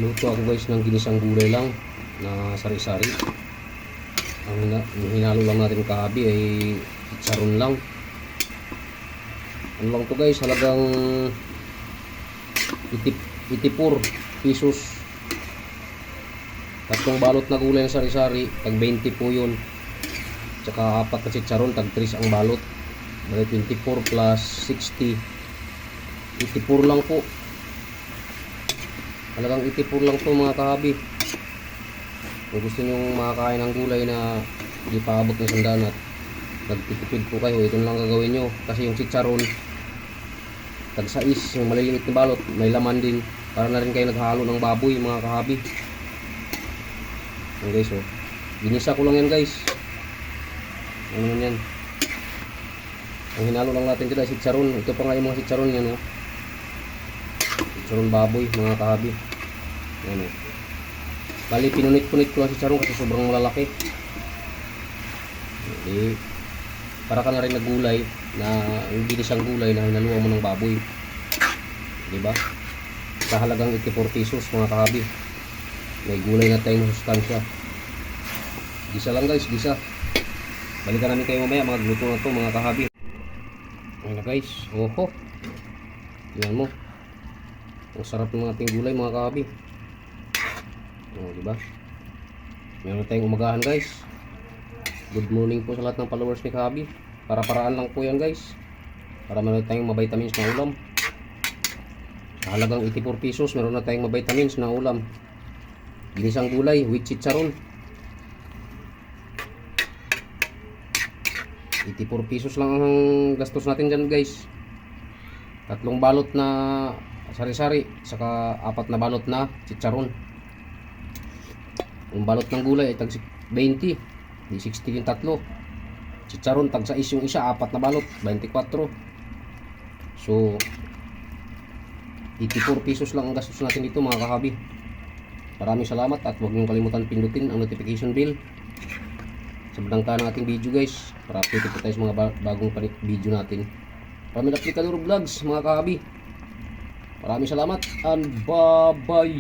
Magluto ako guys ng ginisang gulay lang na sari-sari. Ang hinalo lang natin kahabi ay chicharon lang. Ano lang to guys, halagang 84 pesos. Tatlong balot na gulay ng sari-sari, tag 20 po yun. Tsaka apat na chicharon, tag 3 ang balot. Bali 24 plus 60, 84 lang po. Halagang 84 lang po mga kahabi. Kung gusto nyo makakain ng gulay na hindi pa abot ng sandaan at nagtitipid po kayo, ito lang gagawin nyo. Kasi yung chicharon, tag 6, yung maliliit na balot, may laman din. Para na rin kayo naghalo ng baboy mga kahabi. Yan guys, oh. Ginisa ko lang yan guys. Ano naman yan. Ang hinalo lang natin dito ay chicharon. Ito pa nga yung mga chicharon yan, oh. Chicharon baboy mga kahabi. Yan, oh. Bali pinunit-punit ko ang chicharon kasi sobrang malalaki. Hindi. Para ka na rin nagulay na yung ginisang gulay na hinaluan mo ng baboy. Diba? Sa halagang 84 pesos mga kahabi. May gulay na tayong sustansya. Gisa lang guys, gisa. Balikan namin kayo mamaya mga gluto na to mga kahabi. Ayun na guys. Oho. Tingnan mo. Ang sarap ng ating gulay mga kahabi. Oh, diba? Meron tayong umagahan guys. Good morning po sa lahat ng followers ni Kahabi. Para-paraan lang po yan guys. Para meron tayong mabitamins na ulam. Sa halagang 84 pesos, meron na tayong mabitamins na ulam. Ginisang gulay with chicharon. 84 pesos lang ang gastos natin dyan guys. Tatlong balot na sari-sari, saka apat na balot na chicharon. Yung balot ng gulay ay tag 20, di 60 yung tatlo. Chicharon tag 6 yung isa, apat na balot, 24. So 84 pesos lang ang gastos natin dito mga kahabi. Maraming salamat at huwag niyong kalimutan pindutin ang notification bell sa bangka ng ating video guys, para update po tayo sa mga bagong video natin. Maraming Aplikador Vlogs mga kahabi. Maraming salamat and bye-bye.